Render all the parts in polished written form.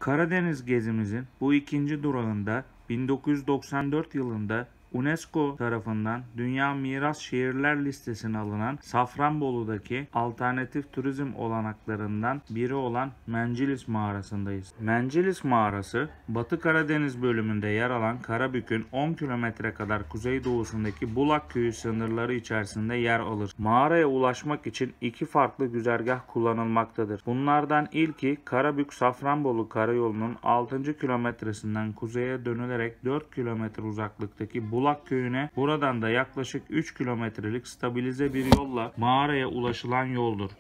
Karadeniz gezimizin bu ikinci durağında 1994 yılında UNESCO tarafından Dünya Miras Şehirler listesine alınan Safranbolu'daki alternatif turizm olanaklarından biri olan Mencelis Mağarası'ndayız. Mencelis Mağarası, Batı Karadeniz bölümünde yer alan Karabük'ün 10 kilometre kadar kuzeydoğusundaki Bulak Köyü sınırları içerisinde yer alır. Mağaraya ulaşmak için iki farklı güzergah kullanılmaktadır. Bunlardan ilki Karabük-Safranbolu Karayolu'nun 6. kilometresinden kuzeye dönülerek 4 kilometre uzaklıktaki Bulak Köyü'ne, buradan da yaklaşık 3 kilometrelik stabilize bir yolla mağaraya ulaşılan yoldur.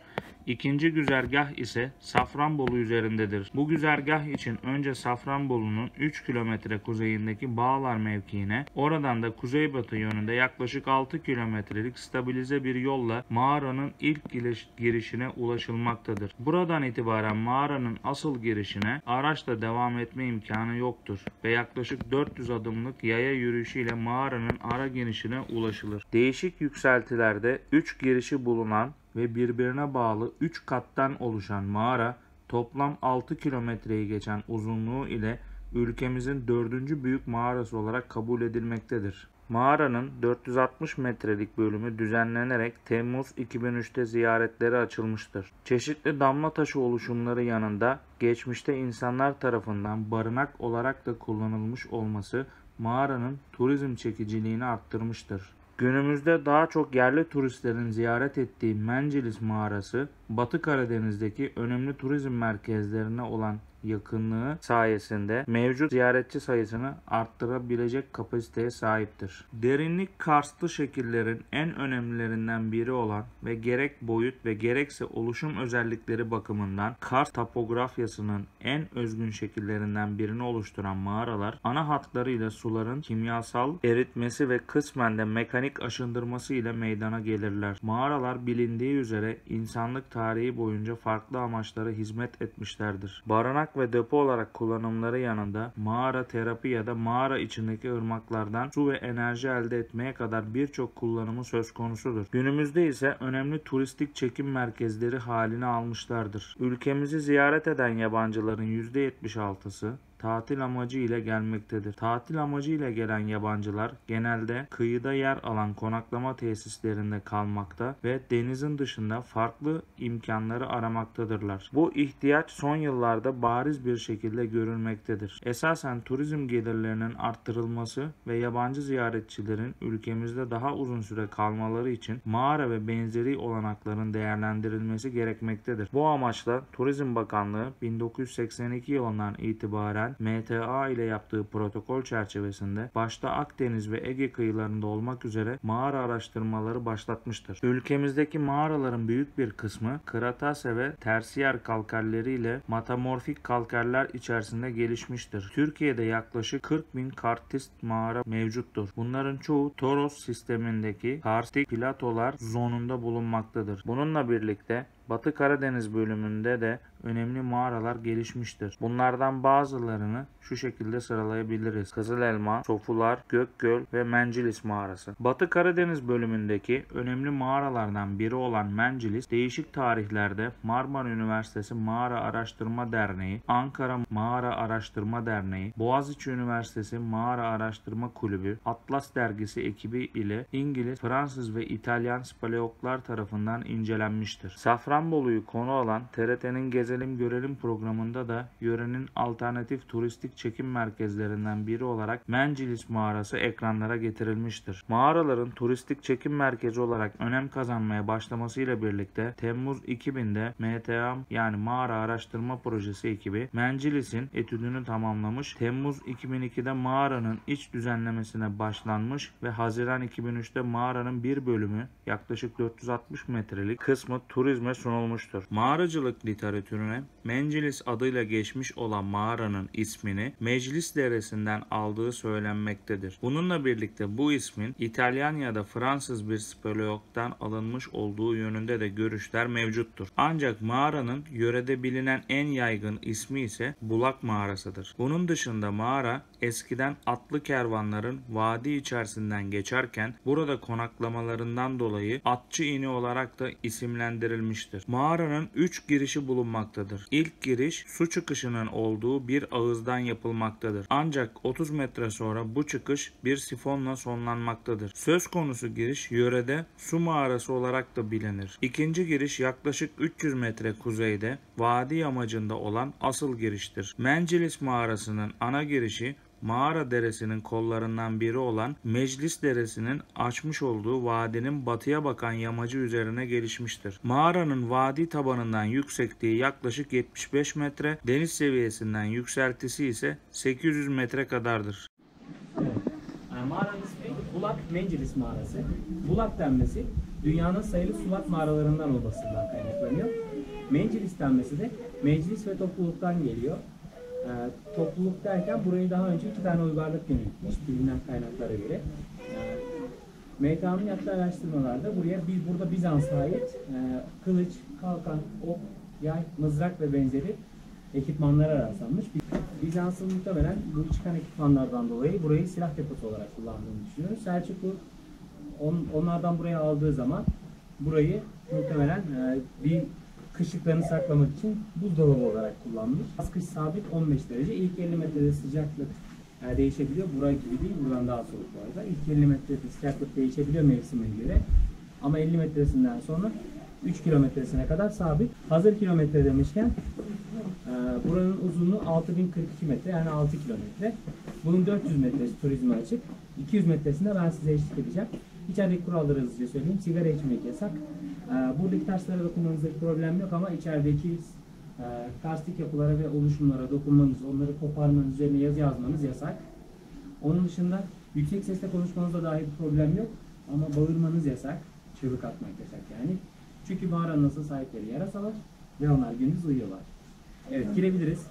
İkinci güzergah ise Safranbolu üzerindedir. Bu güzergah için önce Safranbolu'nun 3 kilometre kuzeyindeki Bağlar mevkiine, oradan da kuzeybatı yönünde yaklaşık 6 kilometrelik stabilize bir yolla mağaranın ilk girişine ulaşılmaktadır. Buradan itibaren mağaranın asıl girişine araçla devam etme imkanı yoktur ve yaklaşık 400 adımlık yaya yürüyüşüyle mağaranın ara girişine ulaşılır. Değişik yükseltilerde 3 girişi bulunan ve birbirine bağlı 3 kattan oluşan mağara, toplam 6 kilometreyi geçen uzunluğu ile ülkemizin 4. büyük mağarası olarak kabul edilmektedir. Mağaranın 460 metrelik bölümü düzenlenerek Temmuz 2003'te ziyaretlere açılmıştır. Çeşitli damla taşı oluşumları yanında geçmişte insanlar tarafından barınak olarak da kullanılmış olması mağaranın turizm çekiciliğini arttırmıştır. Günümüzde daha çok yerli turistlerin ziyaret ettiği Mencelis Mağarası, Batı Karadeniz'deki önemli turizm merkezlerine olan yakınlığı sayesinde mevcut ziyaretçi sayısını arttırabilecek kapasiteye sahiptir. Derinlik karstlı şekillerin en önemlilerinden biri olan ve gerek boyut ve gerekse oluşum özellikleri bakımından karst topografyasının en özgün şekillerinden birini oluşturan mağaralar, ana hatlarıyla suların kimyasal eritmesi ve kısmen de mekanik aşındırması ile meydana gelirler. Mağaralar bilindiği üzere insanlık tarihi boyunca farklı amaçlara hizmet etmişlerdir. Barınak ve depo olarak kullanımları yanında mağara terapi ya da mağara içindeki ırmaklardan su ve enerji elde etmeye kadar birçok kullanımı söz konusudur. Günümüzde ise önemli turistik çekim merkezleri halini almışlardır. Ülkemizi ziyaret eden yabancıların %76'sı tatil amacı ile gelmektedir. Tatil amacı ile gelen yabancılar genelde kıyıda yer alan konaklama tesislerinde kalmakta ve denizin dışında farklı imkanları aramaktadırlar. Bu ihtiyaç son yıllarda bariz bir şekilde görülmektedir. Esasen turizm gelirlerinin arttırılması ve yabancı ziyaretçilerin ülkemizde daha uzun süre kalmaları için mağara ve benzeri olanakların değerlendirilmesi gerekmektedir. Bu amaçla Turizm Bakanlığı 1982 yılından itibaren MTA ile yaptığı protokol çerçevesinde başta Akdeniz ve Ege kıyılarında olmak üzere mağara araştırmaları başlatmıştır. Ülkemizdeki mağaraların büyük bir kısmı kretase ve tersiyer kalkerleri ile metamorfik kalkerler içerisinde gelişmiştir. Türkiye'de yaklaşık 40.000 karstist mağara mevcuttur. Bunların çoğu Toros sistemindeki karstik platolar zonunda bulunmaktadır. Bununla birlikte Batı Karadeniz bölümünde de önemli mağaralar gelişmiştir. Bunlardan bazılarını şu şekilde sıralayabiliriz: Kızılelma, Sofular, Gökgöl ve Mencelis Mağarası. Batı Karadeniz bölümündeki önemli mağaralardan biri olan Mencelis, değişik tarihlerde Marmara Üniversitesi Mağara Araştırma Derneği, Ankara Mağara Araştırma Derneği, Boğaziçi Üniversitesi Mağara Araştırma Kulübü, Atlas Dergisi ekibi ile İngiliz, Fransız ve İtalyan speleologlar tarafından incelenmiştir. Safranbolu'yu konu alan TRT'nin Gezelim Görelim programında da yörenin alternatif turistik çekim merkezlerinden biri olarak Mencelis Mağarası ekranlara getirilmiştir. Mağaraların turistik çekim merkezi olarak önem kazanmaya başlamasıyla birlikte Temmuz 2000'de MTA yani Mağara Araştırma Projesi ekibi Mencelis'in etüdünü tamamlamış, Temmuz 2002'de mağaranın iç düzenlemesine başlanmış ve Haziran 2003'te mağaranın bir bölümü, yaklaşık 460 metrelik kısmı turizme sunulmuştur. Mağaracılık literatürüne Mencelis adıyla geçmiş olan mağaranın ismini Meclis Deresi'nden aldığı söylenmektedir. Bununla birlikte bu ismin İtalyan ya da Fransız bir speleologdan alınmış olduğu yönünde de görüşler mevcuttur. Ancak mağaranın yörede bilinen en yaygın ismi ise Bulak Mağarasıdır. Bunun dışında mağara eskiden atlı kervanların vadi içerisinden geçerken burada konaklamalarından dolayı atçı ini olarak da isimlendirilmiştir. Mağaranın 3 girişi bulunmaktadır. bulunmaktadır. İlk giriş su çıkışının olduğu bir ağızdan yapılmaktadır. Ancak 30 metre sonra bu çıkış bir sifonla sonlanmaktadır. Söz konusu giriş yörede su mağarası olarak da bilinir. İkinci giriş yaklaşık 300 metre kuzeyde vadi yamacında olan asıl giriştir. Mencelis mağarasının ana girişi Mağara Deresi'nin kollarından biri olan Meclis Deresi'nin açmış olduğu vadinin batıya bakan yamacı üzerine gelişmiştir. Mağaranın vadi tabanından yüksekliği yaklaşık 75 metre, deniz seviyesinden yükseltisi ise 800 metre kadardır. Evet. Mağaranın ismi Bulak Mencelis Mağarası. Bulak denmesi dünyanın sayılı sulak mağaralarından olmasından kaynaklanıyor. Mencelis denmesi de meclis ve topluluktan geliyor. Topluluk derken burayı daha önce 2 tane uygarlık yönetmiş bilinen kaynaklara göre. MTA'nın yaptığı araştırmalarda burada Bizans'a ait kılıç, kalkan, ok, yay, mızrak ve benzeri ekipmanlara rastlanmış. Bizans'ın muhtemelen bu çıkan ekipmanlardan dolayı burayı silah deposu olarak kullandığını düşünüyoruz. Selçuklu onlardan burayı aldığı zaman burayı muhtemelen bir kışlıklarını saklamak için buzdolabı olarak kullanmış. Kış sabit 15 derece. İlk 50 metrede sıcaklık değişebiliyor. Buraya gibi değil, buradan daha soğuk bu arada. İlk 50 metrede sıcaklık değişebiliyor mevsime göre. Ama 50 metresinden sonra 3 kilometresine kadar sabit. Hazır kilometre demişken buranın uzunluğu 6042 metre, yani 6 kilometre. Bunun 400 metresi turizme açık. 200 metresinde ben size eşlik edeceğim. İçerideki kuralları hızlıca söyleyeyim. Sigara içmek yasak. Buradaki taşlara dokunmanızda bir problem yok ama içerideki karstik yapılara ve oluşumlara dokunmanız, onları koparmanız, üzerine yazı yazmanız yasak. Onun dışında yüksek sesle konuşmanızda dahi bir problem yok ama bağırmanız yasak, çığlık atmak yasak yani. Çünkü mağaranın asıl sahipleri yarasalar ve onlar gündüz uyuyorlar. Evet, girebiliriz.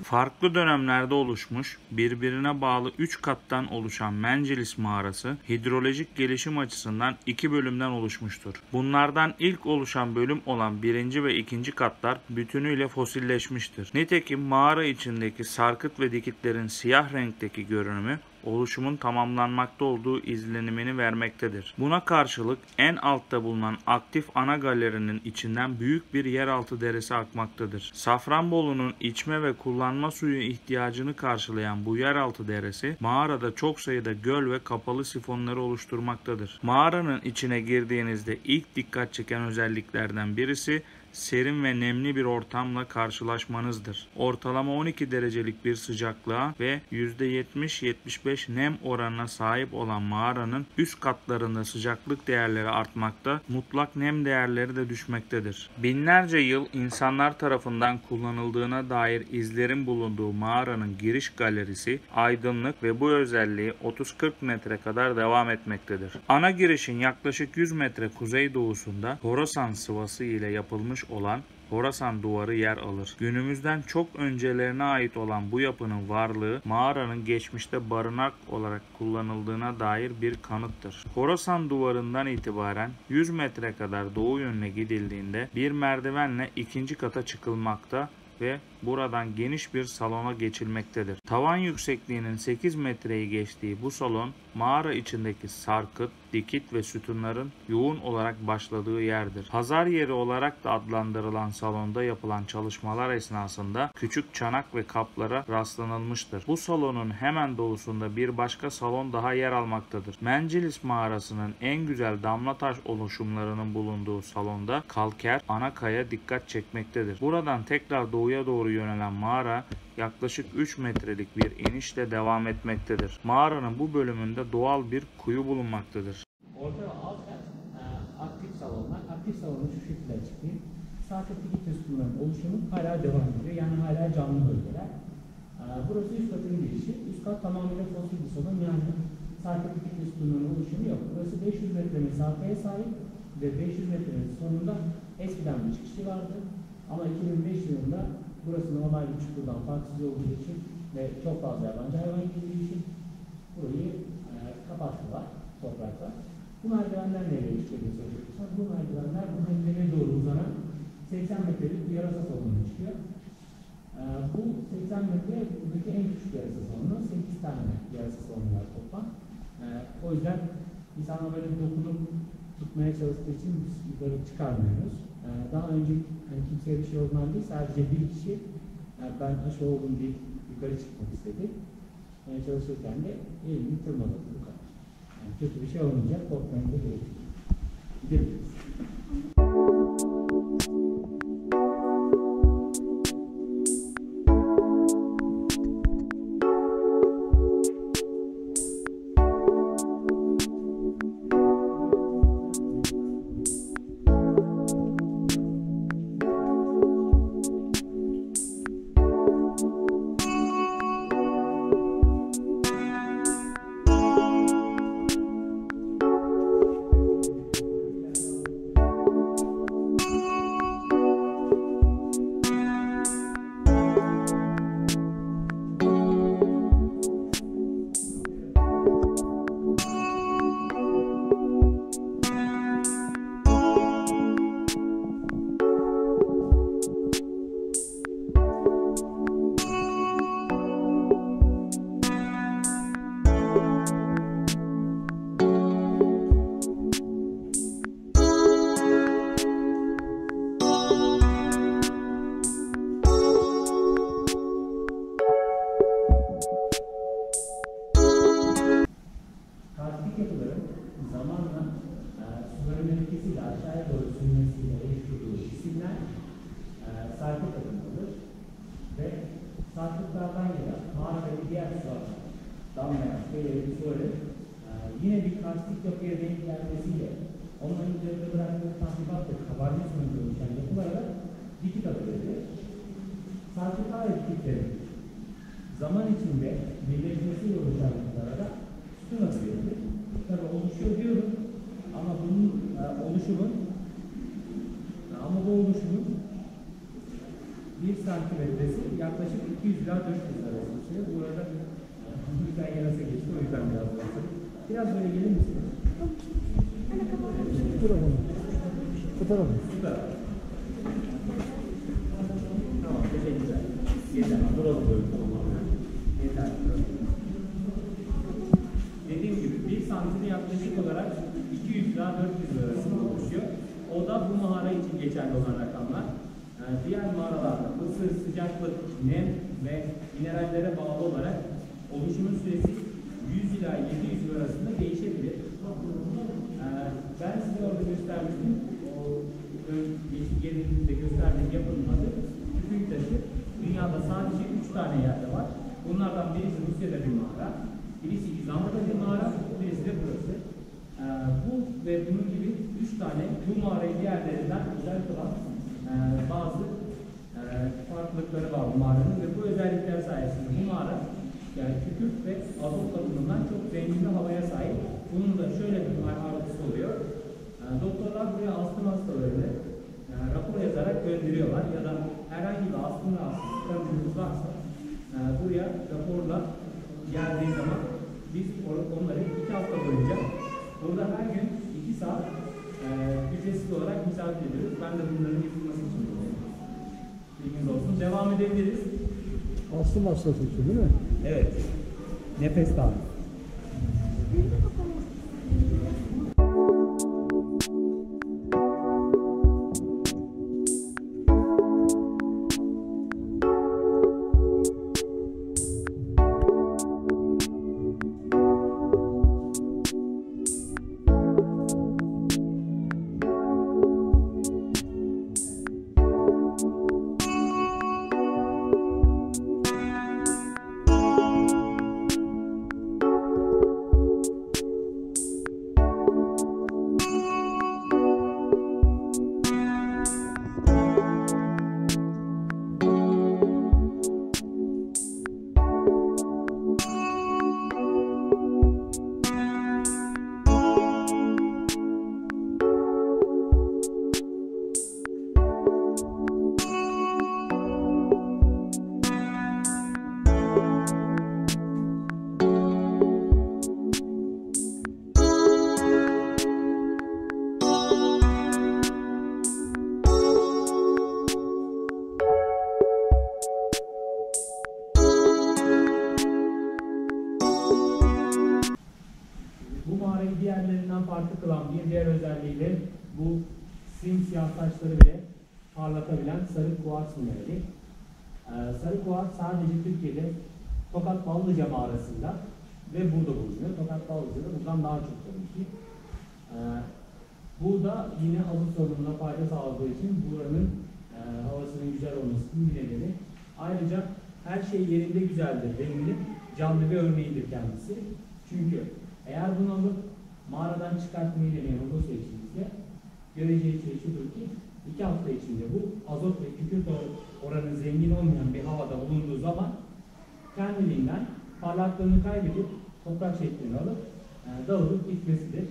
Farklı dönemlerde oluşmuş, birbirine bağlı 3 kattan oluşan Mencelis mağarası, hidrolojik gelişim açısından 2 bölümden oluşmuştur. Bunlardan ilk oluşan bölüm olan 1. ve 2. katlar bütünüyle fosilleşmiştir. Nitekim mağara içindeki sarkıt ve dikitlerin siyah renkteki görünümü, oluşumun tamamlanmakta olduğu izlenimini vermektedir. Buna karşılık en altta bulunan aktif ana galerinin içinden büyük bir yeraltı deresi akmaktadır. Safranbolu'nun içme ve kullanma suyu ihtiyacını karşılayan bu yeraltı deresi mağarada çok sayıda göl ve kapalı sifonları oluşturmaktadır. Mağaranın içine girdiğinizde ilk dikkat çeken özelliklerden birisi serin ve nemli bir ortamla karşılaşmanızdır. Ortalama 12 derecelik bir sıcaklığa ve %70-75 nem oranına sahip olan mağaranın üst katlarında sıcaklık değerleri artmakta, mutlak nem değerleri de düşmektedir. Binlerce yıl insanlar tarafından kullanıldığına dair izlerin bulunduğu mağaranın giriş galerisi aydınlık ve bu özelliği 30-40 metre kadar devam etmektedir. Ana girişin yaklaşık 100 metre kuzeydoğusunda Horasan sıvası ile yapılmış olan Horasan Duvarı yer alır. Günümüzden çok öncelerine ait olan bu yapının varlığı mağaranın geçmişte barınak olarak kullanıldığına dair bir kanıttır. Horasan Duvarı'ndan itibaren 100 metre kadar doğu yönüne gidildiğinde bir merdivenle 2. kata çıkılmakta ve buradan geniş bir salona geçilmektedir. Tavan yüksekliğinin 8 metreyi geçtiği bu salon mağara içindeki sarkıt, dikit ve sütunların yoğun olarak başladığı yerdir. Pazar yeri olarak da adlandırılan salonda yapılan çalışmalar esnasında küçük çanak ve kaplara rastlanılmıştır. Bu salonun hemen doğusunda bir başka salon daha yer almaktadır. Mencelis mağarasının en güzel damla taş oluşumlarının bulunduğu salonda kalker ana kaya dikkat çekmektedir. Buradan tekrar doğuya doğru yönelen mağara yaklaşık 3 metrelik bir inişle devam etmektedir. Mağaranın bu bölümünde doğal bir kuyu bulunmaktadır. Orta ve alt kat aktif salonlar. Aktif salonu şu şekilde açıklayayım. Sarkıt dikit sütunların oluşumu hala devam ediyor. Yani hala canlı bölgeler. Burası üst katın girişi. Üst kat tamamıyla fosil bir salon. Yani sarkıt dikit sütunların oluşumu yok. Burası 500 metre mesafeye sahip ve 500 metrenin sonunda eskiden bir çıkışı vardı. Ama 2005 yılında burası normal bir çukurdan farksız olduğu için ve çok fazla yabancı hayvan girdiği için burayı kapattılar toprakla. Bu merdivenler nereye çıkıyor soracaklar. Bu merdivenler bu denize doğru uzanan 80 metrelik bir yarasa salonuna çıkıyor. Bu 80 metre buradaki en küçük yarasa salonu. 8 tane yarasa salonu var toplam. O yüzden insanlar böyle dokunup tutmaya çalıştığı için biz yukarı çıkarmıyoruz. Daha önce hani kimseye bir şey olduğundan değil, sadece bir kişi ben aşı oldum deyip yukarı çıkmak istedi. Çalışırken de elini tırmaladı bu kadar. Yani kötü bir şey olmayacak, korkmayın da gerek yok. Gidebiliriz. Karstik yapıların zamanla suların öfkesiyle aşağıya doğru sürmesiyle oluşturduğu cisimler sarkıt adındadır. Ve sarkıtlardan gelen mağara ve diğer sular damlayan şeylerin suları yine bir karstik yapıya denk gelmesiyle onların üzerinde bıraktığı tahribat ve kabarma sonucu oluşan yapılara da dikit adı verilir. Sarkıtlar ve dikitlerin zaman içinde birleşmesiyle oluşan yapılara da sütun adı verilir. Tabii oluşuyor diyorum ama bunun oluşumun bir santimetresi yaklaşık 200 ila 400 arası sürüyor. Bu arada yüzden yarasa geçti, o yüzden biraz bahsedeyim. Biraz böyle gelir misiniz? Tutalım. Tamam, teşekkürler. Yeter, duralım böyle. Yeter. Dediğim gibi 1 santimi yaklaşık olarak 200 ila 400 arasında oluşuyor. O da bu mağara için geçerli olan rakamlar. Diğer mağaralarda ısı, sıcaklık, nem ve minerallere bağlı olarak oluşumun süresi 100 ila 700 yıl arasında değişebilir. Ben size orada göstermiştim. O yeşil gerilimde gösterdiğim yapının adı Tüpük Taşı. Dünyada sadece 3 tane yerde var. Bunlardan birisi Rusya'da bir mağara, birisi İzlanda'da bir mağara, birisi de burası. Bu ve bunun gibi 3 tane bu mağarayı diğerlerinden özel kılan bazı farklılıkları var bu mağaranın ve bu özellikler sayesinde bu mağara yani kükürt ve azot bakımından çok zengin bir havaya sahip. Bunun da şöyle bir artısı oluyor. Doktorlar buraya astım hastalarını rapor yazarak gönderiyorlar ya da herhangi bir astım rahatsızlık varsa buraya raporla geldiği zaman biz onları 2 hafta boyunca burada her gün 2 saat ücretsiz olarak misafir ediyoruz. Ben de bunların yapılması için buradayım. Bilginiz olsun. Devam edebiliriz. Astım hastası için değil mi? Evet. Nefes darlığı. diğerlerinden farklı kılan bir diğer özelliği de bu simsiyah taşları bile parlatabilen sarı kuars minerali. Sarı kuars sadece Türkiye'de Tokat Ballıca mağarasında ve burada bulunuyor. Tokat Ballıca'da buradan daha çok tabii ki. Bu da yine azot sorununa fayda sağladığı için buranın havasının güzel olmasının bir nedeni. Ayrıca her şey yerinde güzeldir denilip canlı bir örneğidir kendisi. Çünkü eğer bunu alıp mağaradan çıkartmayı deneyen otobüs içinizde göreceği şey şudur ki 2 hafta içinde bu azot ve kükürt oranı zengin olmayan bir havada bulunduğu zaman kendiliğinden parlaklığını kaybedip toprak şeklini alıp dağılıp gitmesidir.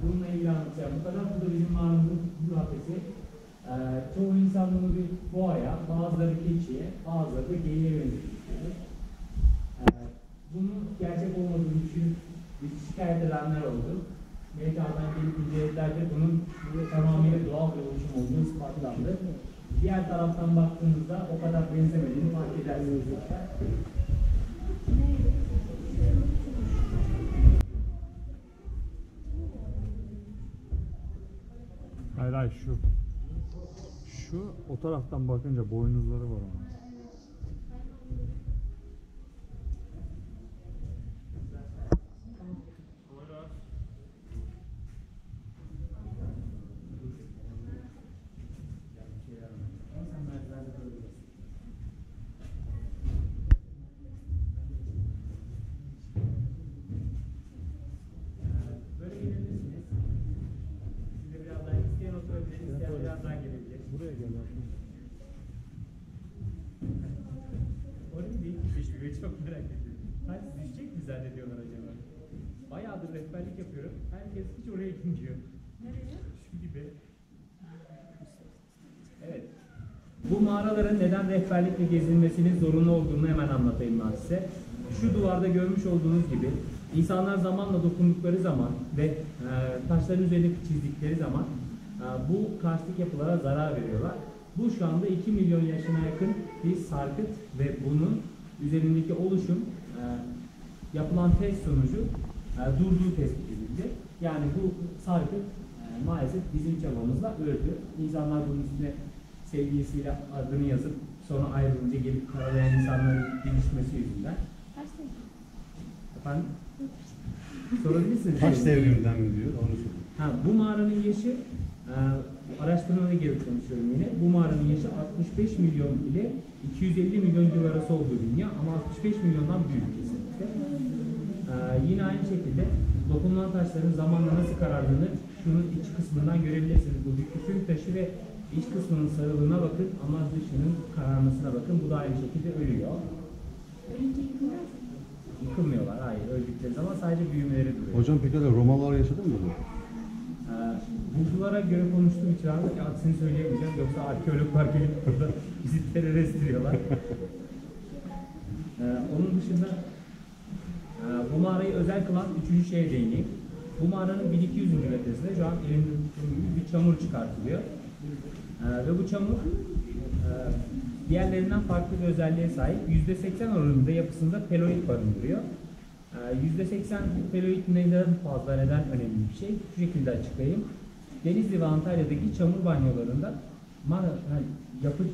Bununla ilgili anlatacağım bu kadar. Bu da bizim mağaramızın bir hafesi. Çoğu insan bunu bir boğaya, bazıları keçiye, bazıları da geyiğe benziyor. Bunun gerçek olmadığını düşünüp şikayet edenler oldu. MTA'dan gelip inceletlerde bunun tamamıyla doğal bir oluşum olduğunu ispatlandı. Diğer taraftan baktığınızda o kadar benzemediğini fark edersiniz. Hayır hayır şu. Şu o taraftan bakınca boynuzları var onun. Böyle gelebilirsiniz. Siz de birazdan isteyen oturabilir, isteyen birazdan gelebilir. Buraya gel abi. Orayı değil, düşmüyor. Çok merak ediyorum. Hani düşecek mi zannediyorlar acaba? Bayağıdır rehberlik yapıyorum. Herkes hiç oraya gitmiyor. Nereye? Şu gibi. Evet. Bu mağaraların neden rehberlikle gezilmesinin zorunlu olduğunu hemen anlatayım ben size. Şu duvarda görmüş olduğunuz gibi insanlar zamanla dokundukları zaman ve taşların üzerine çizdikleri zaman bu karstik yapılara zarar veriyorlar. Bu şu anda 2 milyon yaşına yakın bir sarkıt ve bunun üzerindeki oluşum yapılan test sonucu durduğu tespit edildi. Yani bu sarkıt maalesef bizim çabamızla öldü. İnsanlar bunun üstüne sevgilisiyle adını yazıp sonra ayrılınca gelip karalayan insanların gelişmesi yüzünden. Efendim? Sorabilirsiniz. Taş devrinden mi diyor? Onu soruyor. Bu mağaranın yaşı araştırmaya geri konuşuyorum yine. Bu mağaranın yaşı 65 milyon ile 250 milyon yıl arası olduğu biliniyor ama 65 milyondan büyük kesinlikle. Yine aynı şekilde dokunulan taşların zamanla nasıl karardığını şunun iç kısmından görebilirsiniz. Bu bir küfür taşı ve iç kısmının sarılığına bakın ama dışının kararmasına bakın. Bu da aynı şekilde ölüyor. Yıkılmıyorlar. Hayır. Öldükleri zaman sadece büyümeleri duruyor. Hocam peki de Romalılar yaşadı mı bunu? Bulgulara göre konuştuğum için artık aksini söyleyemeyeceğim. Yoksa arkeologlar gelip burada bizi terörist diyorlar. Onun dışında bu mağarayı özel kılan üçüncü şeye değineyim. Bu mağaranın 1200. metresinde şu an elimde tuttuğum gibi bir çamur çıkartılıyor. Ve bu çamur diğerlerinden farklı bir özelliğe sahip. %80 oranında yapısında peloit barındırıyor. %80 peloit neden fazla, neden önemli bir şey? Şu şekilde açıklayayım. Denizli ve Antalya'daki çamur banyolarında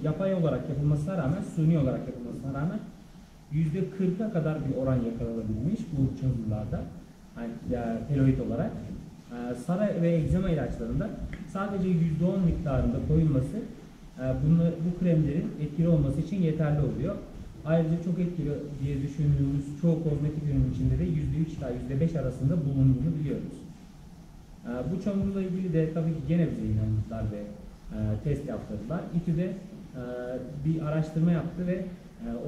yapay olarak yapılmasına rağmen, suni olarak yapılmasına rağmen %40'a kadar bir oran yakalanabilmiş bu çamurlarda. Yani peloid olarak. Sara ve egzama ilaçlarında sadece %10 miktarında koyulması bu kremlerin etkili olması için yeterli oluyor. Ayrıca çok etkili diye düşündüğümüz çoğu kozmetik ürün içinde de %3 ila %5 arasında bulunduğunu biliyoruz. Bu çamurla ilgili de tabii ki gene bize inanmışlar ve test yaptırdılar. İTÜ'de bir araştırma yaptı ve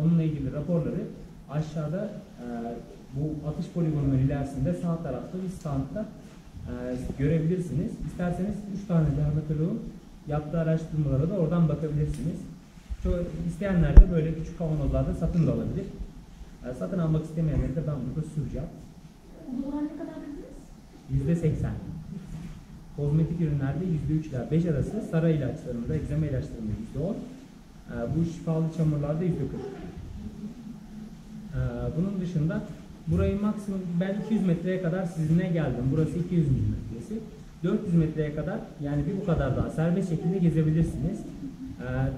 onunla ilgili raporları aşağıda bu atış poligonunun ilerisinde sağ tarafta bir standta görebilirsiniz. İsterseniz 3 tane dermatoloğun yaptığı araştırmalara da oradan bakabilirsiniz. İsteyenler de böyle küçük kavanozlarda satın da alabilir. Satın almak istemeyenleri de ben burada sunacağım. Bu oran ne kadar dediniz? %80. Kozmetik ürünlerde %3 ila 5 arası, sara ilaçlarında, egzama ilaçlarında %10. Bu şifalı çamurlarda %40. Bunun dışında burayı maksimum ben 200 metreye kadar sizinle geldim. Burası 200 metresi. 400 metreye kadar yani bir bu kadar daha serbest şekilde gezebilirsiniz.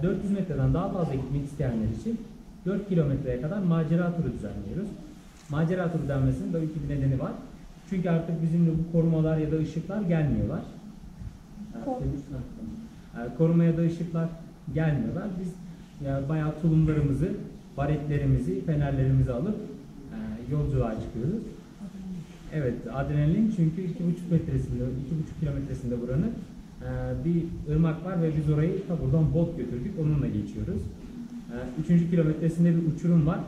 400 metreden daha fazla gitmek isteyenler için 4 kilometreye kadar macera turu düzenliyoruz. Macera turu denmesinin tabii ki bir nedeni var. Çünkü artık bizimle bu korumalar ya da ışıklar gelmiyorlar. Koruma ya da ışıklar gelmiyorlar. Biz yani bayağı tulumlarımızı, baretlerimizi, fenerlerimizi alıp yolculuğa çıkıyoruz. Evet, adrenalin çünkü 2,5 metresinde, 2,5 kilometresinde buranın bir ırmak var ve biz orayı buradan bot götürdük, onunla geçiyoruz. 3. kilometresinde bir uçurum var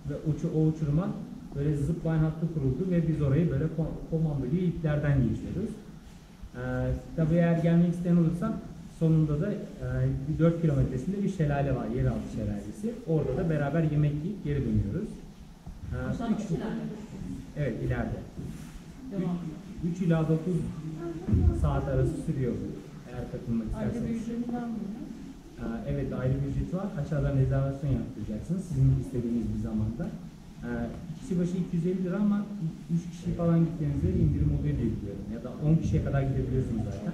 ve o uçuruma böyle zipline hattı kuruldu ve biz orayı böyle komando gibi iplerden geçiyoruz. Tabii eğer gelmek isteyen olursa sonunda da 4 kilometresinde bir şelale var, yeraltı şelalesi. Orada da beraber yemek yiyip geri dönüyoruz. Evet, ileride. 3 ila 9 saat arası sürüyor bu. Eğer katılmak isterseniz. Evet, ayrı bir ücreti var. Aşağıdan rezervasyon yaptıracaksınız. Sizin istediğiniz bir zamanda. Kişi başı 250 lira ama 3 kişi falan gittiğinizde indirim oluyor diye biliyorum. Ya da 10 kişiye kadar gidebiliyorsunuz zaten.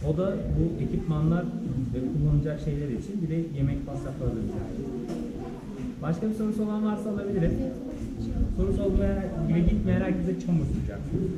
O da bu ekipmanlar ve kullanılacak şeyler için bir de yemek masrafları da müdahil. Başka bir sorusu olan varsa alabilirim. Sorusu olmayan ve gitmeyen herkese çamur sıcaksınız.